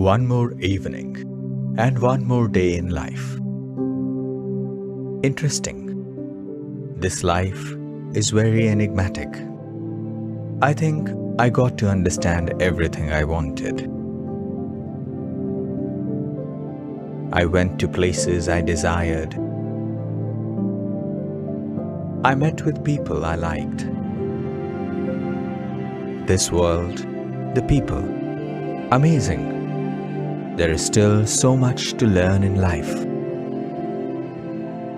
One more evening and one more day in life. Interesting. This life is very enigmatic. I think I got to understand everything I wanted. I went to places I desired. I met with people I liked. This world, the people, amazing. There is still so much to learn in life.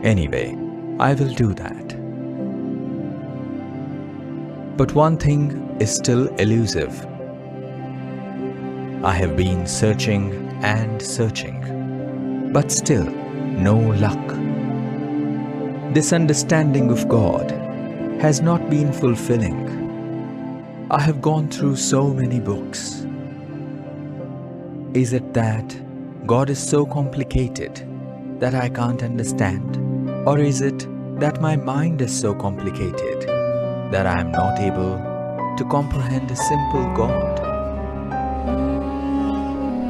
Anyway, I will do that. But one thing is still elusive. I have been searching and searching, but still no luck. This understanding of God has not been fulfilling. I have gone through so many books. Is it that God is so complicated that I can't understand? Or is it that my mind is so complicated that I am not able to comprehend a simple God?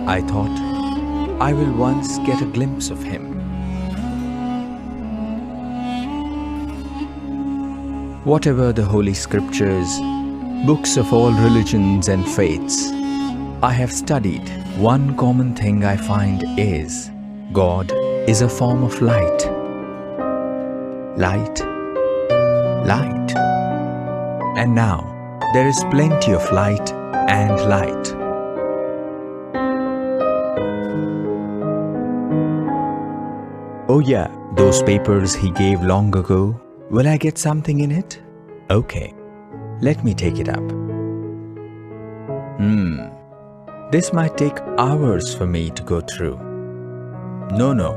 I thought I will once get a glimpse of Him. Whatever the Holy Scriptures, books of all religions and faiths, I have studied, one common thing I find is God is a form of light. Light, light. And now there is plenty of light and light. Oh yeah, those papers he gave long ago, will I get something in it? Okay, let me take it up. This might take hours for me to go through. No.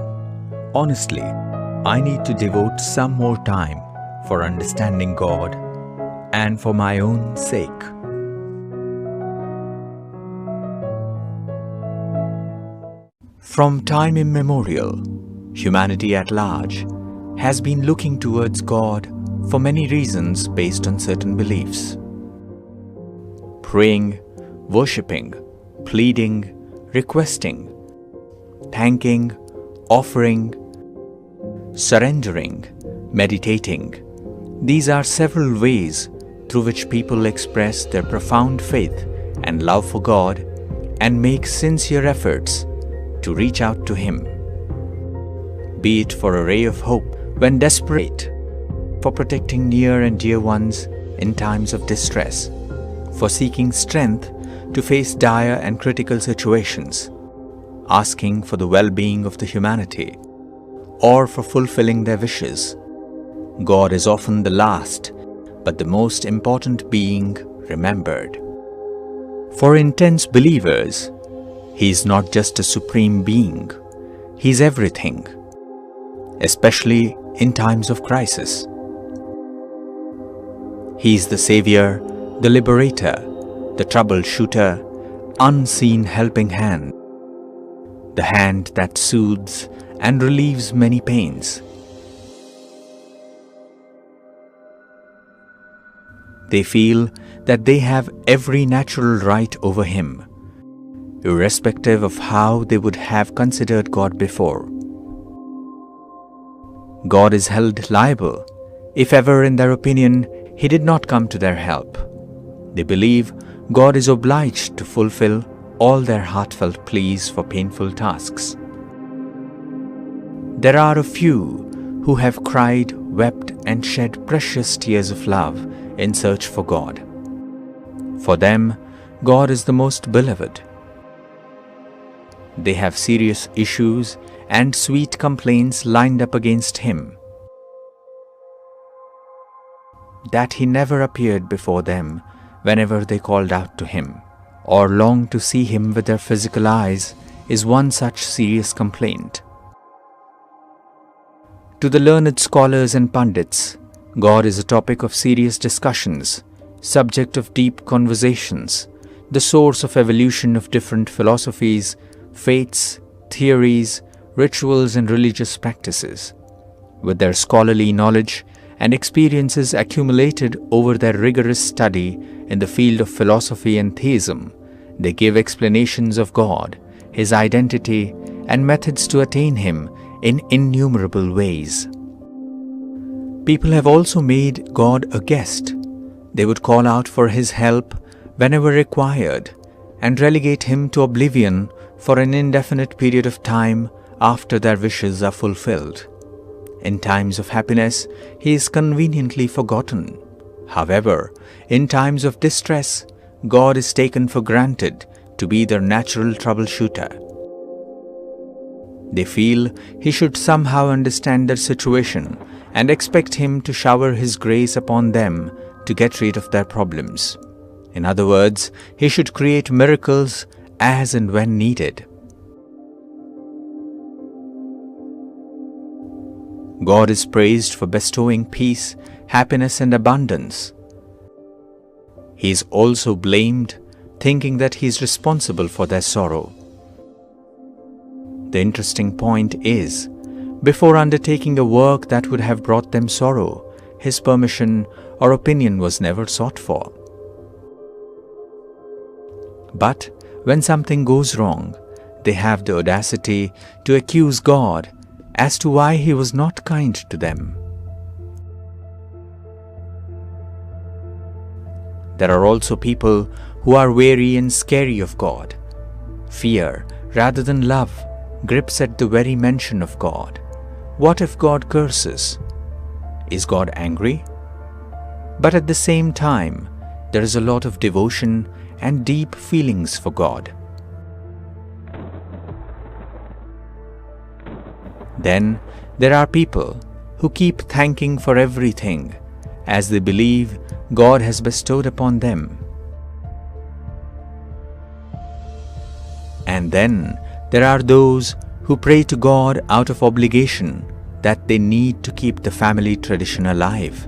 Honestly, I need to devote some more time for understanding God and for my own sake. From time immemorial, humanity at large has been looking towards God for many reasons based on certain beliefs. Praying, worshipping, pleading, requesting, thanking, offering, surrendering, meditating. These are several ways through which people express their profound faith and love for God and make sincere efforts to reach out to Him. Be it for a ray of hope when desperate, for protecting near and dear ones in times of distress, for seeking strength to face dire and critical situations, asking for the well-being of the humanity, or for fulfilling their wishes. God is often the last, but the most important being remembered. For intense believers, He is not just a supreme being, He is everything, especially in times of crisis. He is the Savior, the Liberator, the troubleshooter, unseen helping hand, the hand that soothes and relieves many pains. They feel that they have every natural right over Him, irrespective of how they would have considered God before. God is held liable if ever in their opinion He did not come to their help. They believe God is obliged to fulfill all their heartfelt pleas for painful tasks. There are a few who have cried, wept, and shed precious tears of love in search for God. For them, God is the most beloved. They have serious issues and sweet complaints lined up against Him. That He never appeared before them whenever they called out to Him, or longed to see Him with their physical eyes, is one such serious complaint. To the learned scholars and pundits, God is a topic of serious discussions, subject of deep conversations, the source of evolution of different philosophies, faiths, theories, rituals and religious practices. With their scholarly knowledge and experiences accumulated over their rigorous study in the field of philosophy and theism, they give explanations of God, His identity, and methods to attain Him in innumerable ways. People have also made God a guest. They would call out for His help whenever required and relegate Him to oblivion for an indefinite period of time after their wishes are fulfilled. In times of happiness, He is conveniently forgotten. However, in times of distress, God is taken for granted to be their natural troubleshooter. They feel He should somehow understand their situation and expect Him to shower His grace upon them to get rid of their problems. In other words, He should create miracles as and when needed. God is praised for bestowing peace, happiness, and abundance. He is also blamed, thinking that He is responsible for their sorrow. The interesting point is, before undertaking a work that would have brought them sorrow, His permission or opinion was never sought for. But when something goes wrong, they have the audacity to accuse God as to why He was not kind to them. There are also people who are wary and scary of God. Fear, rather than love, grips at the very mention of God. What if God curses? Is God angry? But at the same time, there is a lot of devotion and deep feelings for God. Then there are people who keep thanking for everything, as they believe God has bestowed upon them. And then there are those who pray to God out of obligation that they need to keep the family tradition alive.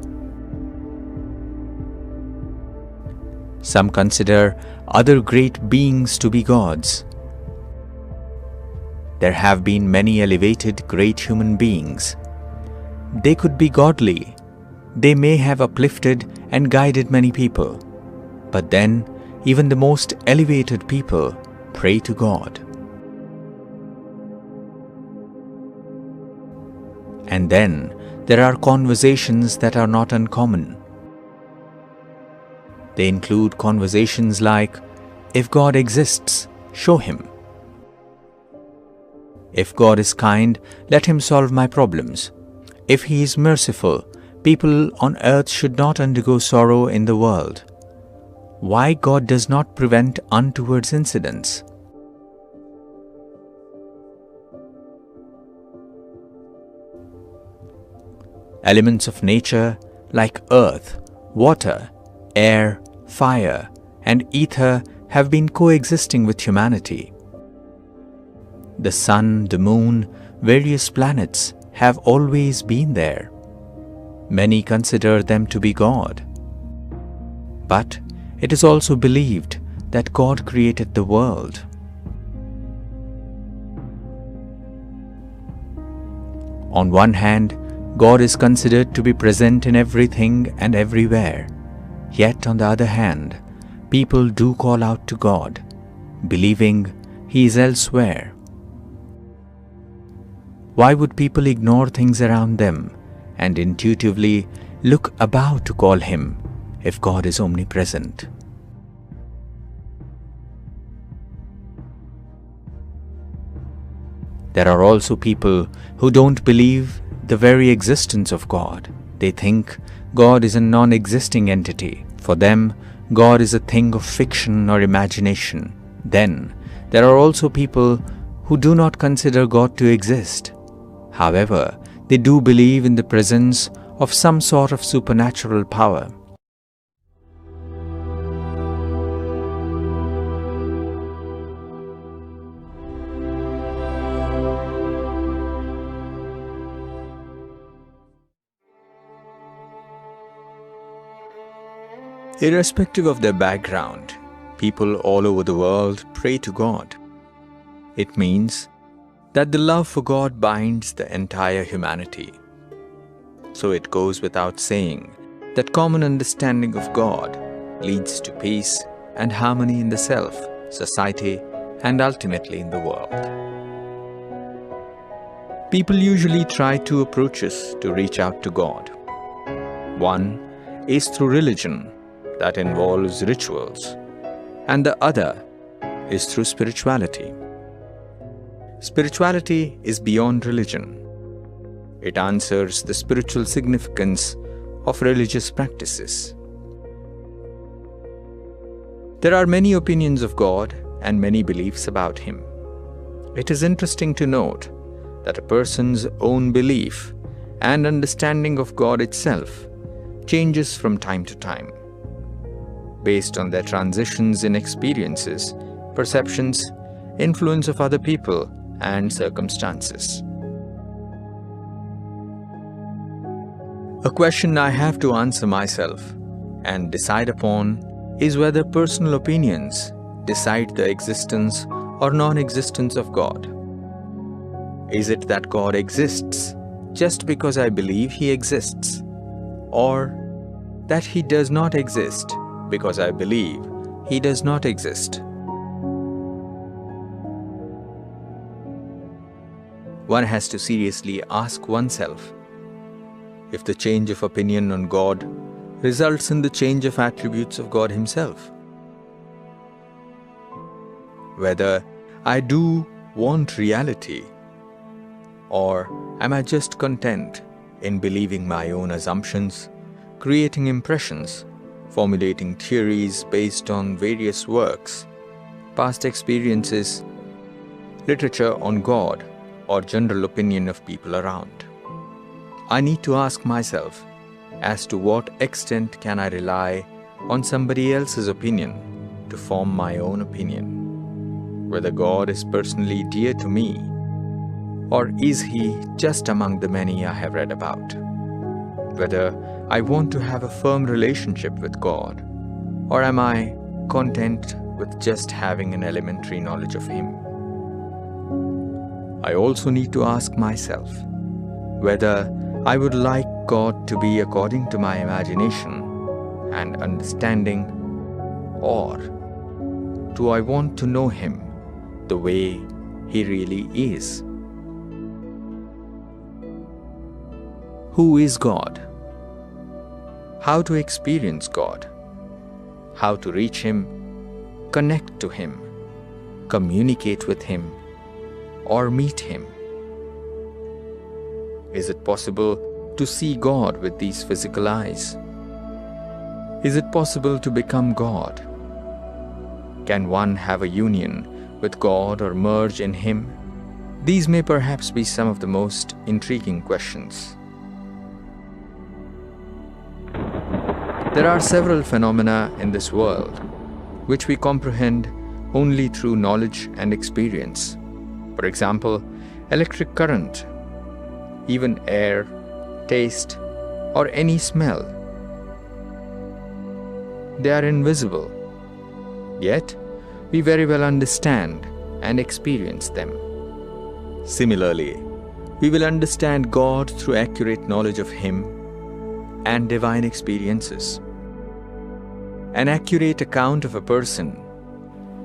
Some consider other great beings to be gods. There have been many elevated great human beings. They could be godly. They may have uplifted and guided many people. But then, even the most elevated people pray to God. And then, there are conversations that are not uncommon. They include conversations like, if God exists, show Him. If God is kind, let Him solve my problems. If He is merciful, people on earth should not undergo sorrow in the world. Why God does not prevent untoward incidents? Elements of nature like earth, water, air, fire, and ether have been coexisting with humanity. The sun, the moon, various planets have always been there. Many consider them to be God. But it is also believed that God created the world. On one hand, God is considered to be present in everything and everywhere. Yet on the other hand, people do call out to God, believing He is elsewhere. Why would people ignore things around them and intuitively look about to call Him if God is omnipresent? There are also people who don't believe the very existence of God. They think God is a non-existing entity. For them, God is a thing of fiction or imagination. Then, there are also people who do not consider God to exist. However, they do believe in the presence of some sort of supernatural power. Irrespective of their background, people all over the world pray to God. It means that the love for God binds the entire humanity. So it goes without saying that common understanding of God leads to peace and harmony in the self, society, and ultimately in the world. People usually try two approaches to reach out to God. One is through religion that involves rituals, and the other is through spirituality. Spirituality is beyond religion. It answers the spiritual significance of religious practices. There are many opinions of God and many beliefs about Him. It is interesting to note that a person's own belief and understanding of God itself changes from time to time, based on their transitions in experiences, perceptions, influence of other people, and circumstances. A question I have to answer myself and decide upon is whether personal opinions decide the existence or non-existence of God. Is it that God exists just because I believe He exists, or that He does not exist because I believe He does not exist? One has to seriously ask oneself if the change of opinion on God results in the change of attributes of God Himself. Whether I do want reality, or am I just content in believing my own assumptions, creating impressions, formulating theories based on various works, past experiences, literature on God, or general opinion of people around? I need to ask myself as to what extent can I rely on somebody else's opinion to form my own opinion, whether God is personally dear to me, or is He just among the many I have read about, whether I want to have a firm relationship with God, or am I content with just having an elementary knowledge of Him. I also need to ask myself whether I would like God to be according to my imagination and understanding, or do I want to know Him the way He really is? Who is God? How to experience God? How to reach Him, connect to Him, communicate with Him, or meet Him? Is it possible to see God with these physical eyes? Is it possible to become God? Can one have a union with God or merge in Him? These may perhaps be some of the most intriguing questions. There are several phenomena in this world which we comprehend only through knowledge and experience. For example, electric current, even air, taste, or any smell. They are invisible, yet we very well understand and experience them. Similarly, we will understand God through accurate knowledge of Him and divine experiences. An accurate account of a person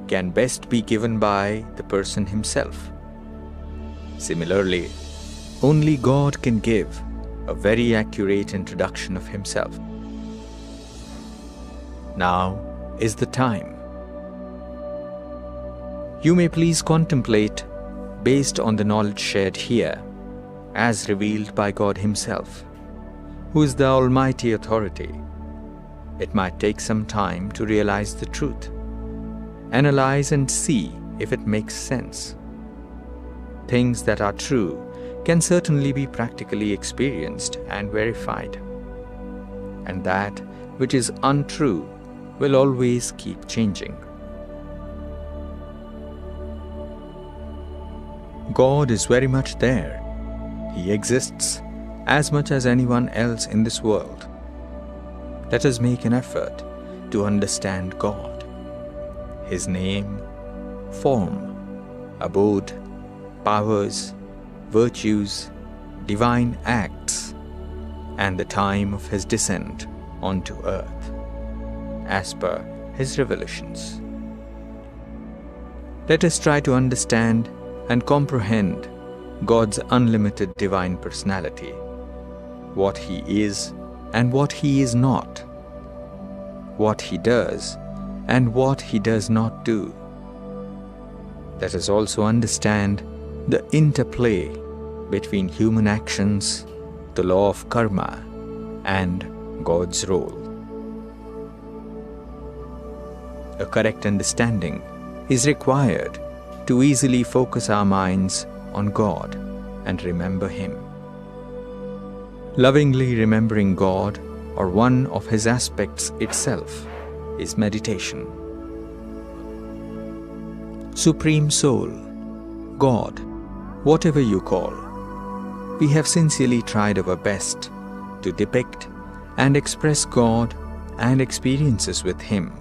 can best be given by the person himself. Similarly, only God can give a very accurate introduction of Himself. Now is the time. You may please contemplate based on the knowledge shared here, as revealed by God Himself, who is the Almighty Authority. It might take some time to realize the truth, analyze and see if it makes sense. Things that are true can certainly be practically experienced and verified, and that which is untrue will always keep changing. God is very much there. He exists as much as anyone else in this world. Let us make an effort to understand God, His name, form, abode, powers, virtues, divine acts, and the time of His descent onto earth, as per His revelations. Let us try to understand and comprehend God's unlimited divine personality, what He is and what He is not, what He does and what He does not do. Let us also understand the interplay between human actions, the law of karma, and God's role. A correct understanding is required to easily focus our minds on God and remember Him. Lovingly remembering God or one of His aspects itself is meditation. Supreme Soul, God, whatever you call, we have sincerely tried our best to depict and express God and experiences with Him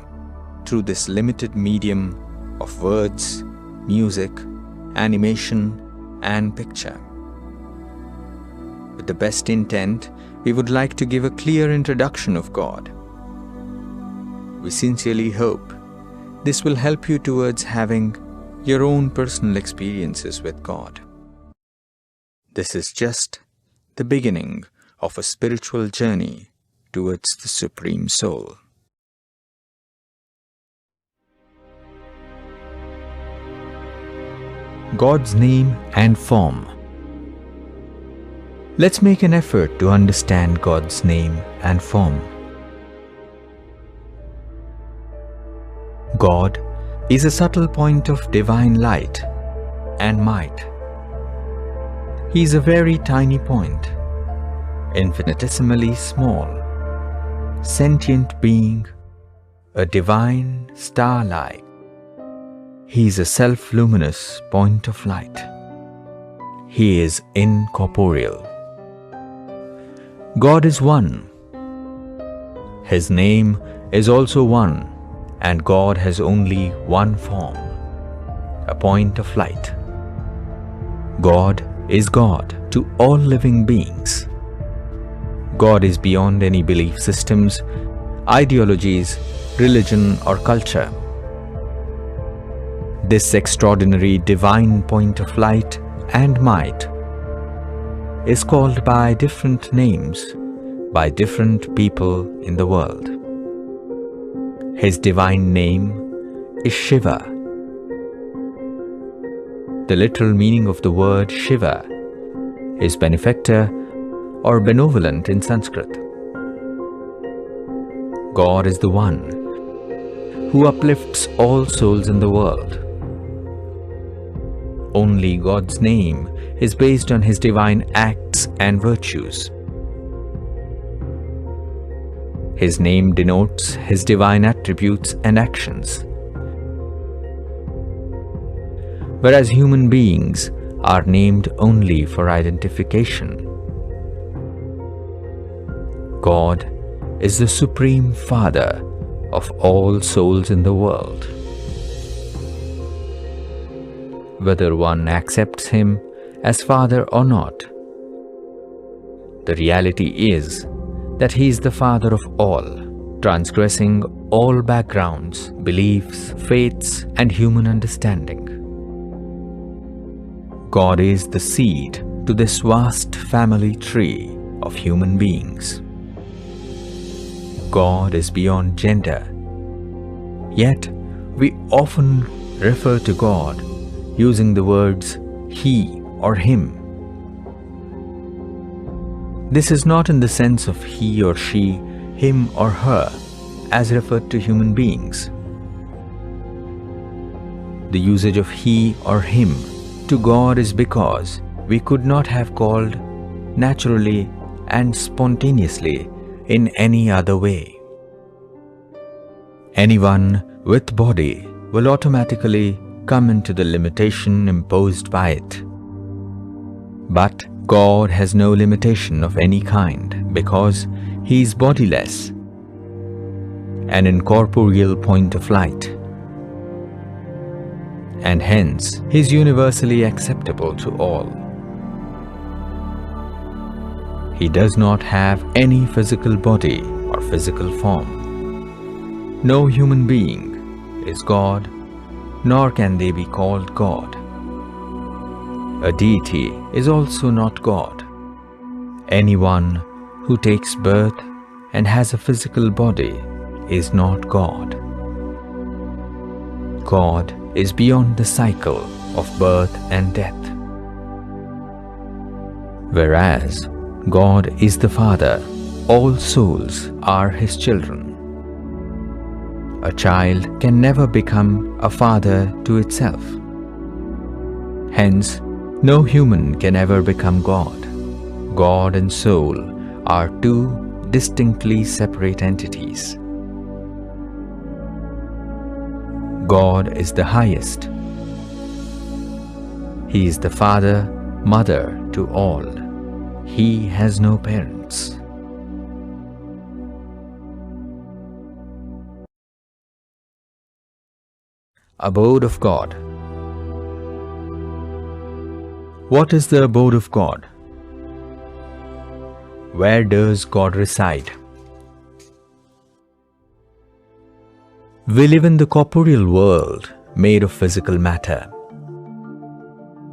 through this limited medium of words, music, animation, and picture. With the best intent, we would like to give a clear introduction of God. We sincerely hope this will help you towards having your own personal experiences with God. This is just the beginning of a spiritual journey towards the Supreme Soul. God's name and form. Let's make an effort to understand God's name and form. God is a subtle point of divine light and might. He is a very tiny point, infinitesimally small, sentient being, a divine star-like. He is a self-luminous point of light. He is incorporeal. God is one. His name is also one, and God has only one form, a point of light. God is God to all living beings. God is beyond any belief systems, ideologies, religion, or culture. This extraordinary divine point of light and might is called by different names by different people in the world. His divine name is Shiva. The literal meaning of the word Shiva is benefactor or benevolent in Sanskrit. God is the one who uplifts all souls in the world. Only God's name is based on His divine acts and virtues. His name denotes His divine attributes and actions. Whereas human beings are named only for identification. God is the Supreme Father of all souls in the world. Whether one accepts Him as Father or not, the reality is that He is the Father of all, transgressing all backgrounds, beliefs, faiths, and human understanding. God is the seed to this vast family tree of human beings. God is beyond gender, yet we often refer to God using the words he or him. This is not in the sense of he or she, him or her, as referred to human beings. The usage of he or him to God is because we could not have called naturally and spontaneously in any other way. Anyone with body will automatically come into the limitation imposed by it. But God has no limitation of any kind because He is bodiless, an incorporeal point of light, and hence He is universally acceptable to all. He does not have any physical body or physical form. No human being is God nor can they be called God. A deity is also not God. Anyone who takes birth and has a physical body is not God. God is beyond the cycle of birth and death. Whereas God is the Father, all souls are His children. A child can never become a father to itself. Hence, no human can ever become God. God and soul are two distinctly separate entities. God is the highest. He is the father, mother to all. He has no parents. Abode of God. What is the abode of God? Where does God reside? We live in the corporeal world made of physical matter.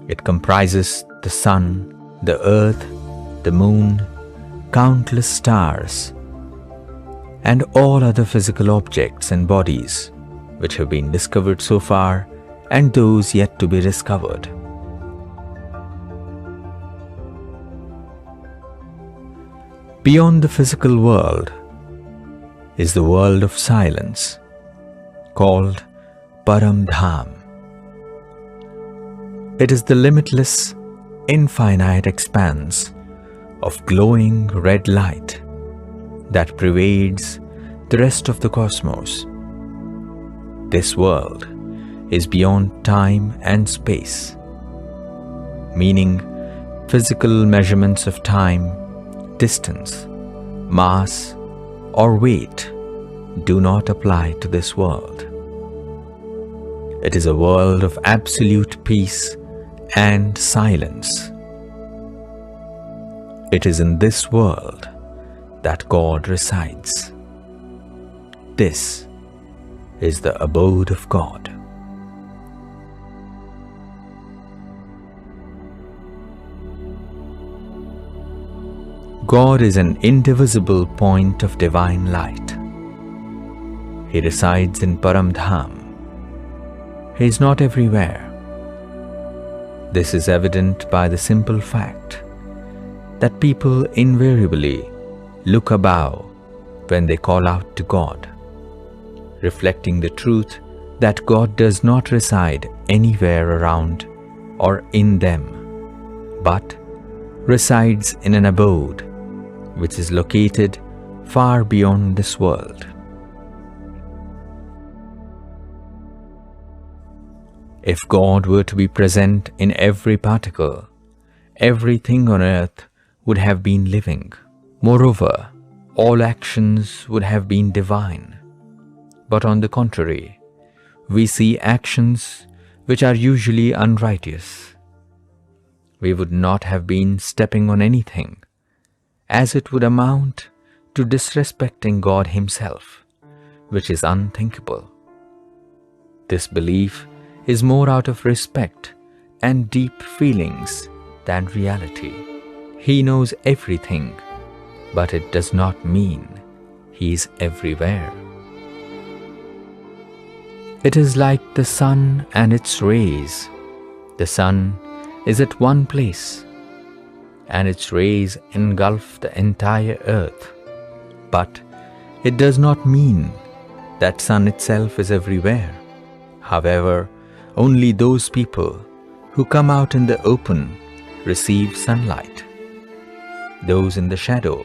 It comprises the sun, the earth, the moon, countless stars, and all other physical objects and bodies which have been discovered so far and those yet to be discovered. Beyond the physical world is the world of silence, called Param Dham. It is the limitless, infinite expanse of glowing red light that pervades the rest of the cosmos. This world is beyond time and space, meaning physical measurements of time, distance, mass, or weight do not apply to this world. It is a world of absolute peace and silence. It is in this world that God resides. This is the abode of God. God is an indivisible point of divine light. He resides in Param Dham. He is not everywhere. This is evident by the simple fact that people invariably look above when they call out to God, reflecting the truth that God does not reside anywhere around or in them, but resides in an abode which is located far beyond this world. If God were to be present in every particle, everything on earth would have been living. Moreover, all actions would have been divine. But on the contrary, we see actions which are usually unrighteous. We would not have been stepping on anything, as it would amount to disrespecting God Himself, which is unthinkable. This belief is more out of respect and deep feelings than reality. He knows everything, but it does not mean He is everywhere. It is like the sun and its rays. The sun is at one place, and its rays engulf the entire earth. But it does not mean that sun itself is everywhere. However, only those people who come out in the open receive sunlight. Those in the shadow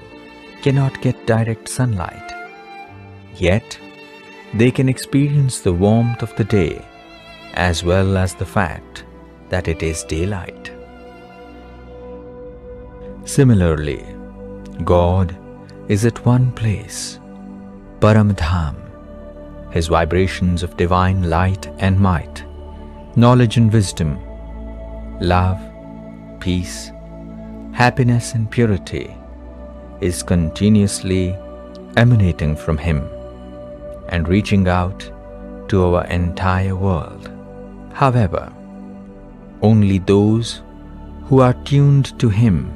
cannot get direct sunlight. Yet, they can experience the warmth of the day as well as the fact that it is daylight. Similarly, God is at one place, Param Dham. His vibrations of divine light and might, knowledge and wisdom, love, peace, happiness and purity is continuously emanating from Him and reaching out to our entire world. However, only those who are tuned to Him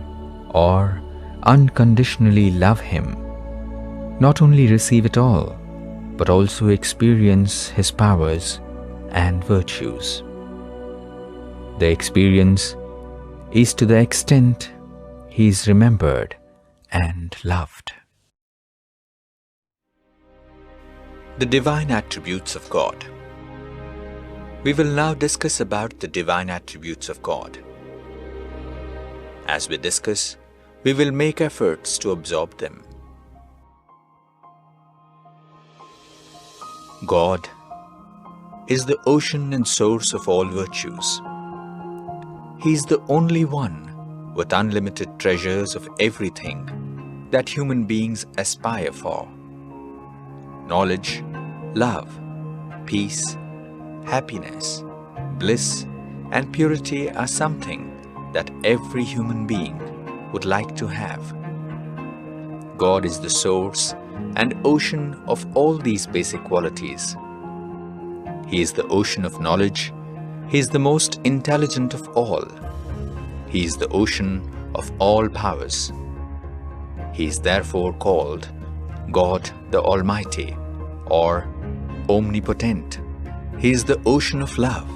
or unconditionally love Him not only receive it all, but also experience His powers and virtues. The experience is to the extent He is remembered and loved. The divine attributes of God. We will now discuss about the divine attributes of God. As we discuss, we will make efforts to absorb them. God is the ocean and source of all virtues. He is the only one with unlimited treasures of everything that human beings aspire for. Knowledge, love, peace, happiness, bliss, and purity are something that every human being would like to have. God is the source and ocean of all these basic qualities. He is the ocean of knowledge. He is the most intelligent of all. He is the ocean of all powers. He is therefore called God the Almighty or Omnipotent. He is the ocean of love.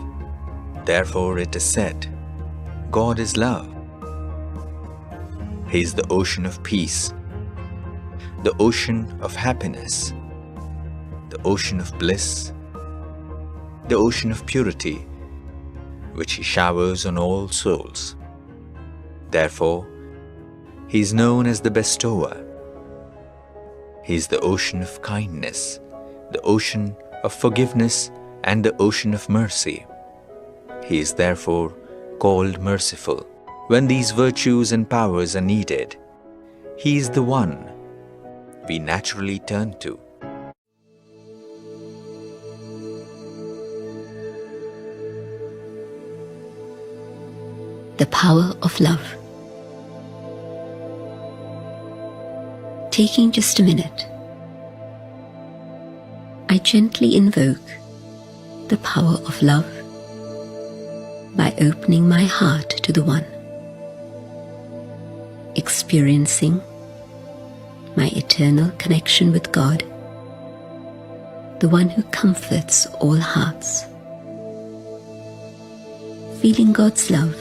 Therefore it is said, God is love. He is the ocean of peace, the ocean of happiness, the ocean of bliss, the ocean of purity, which He showers on all souls. Therefore, He is known as the bestower. He is the ocean of kindness, the ocean of forgiveness, and the ocean of mercy. He is therefore called merciful. When these virtues and powers are needed, He is the one we naturally turn to. The power of love. Taking just a minute, I gently invoke the power of love by opening my heart to the One, experiencing my eternal connection with God, the One who comforts all hearts. Feeling God's love,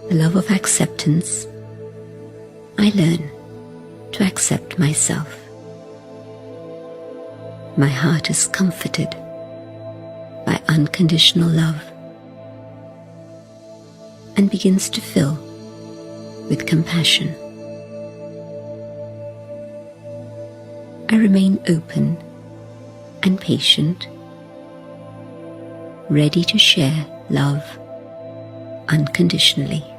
the love of acceptance, I learn to accept myself. My heart is comforted by unconditional love and begins to fill with compassion. I remain open and patient, ready to share love unconditionally.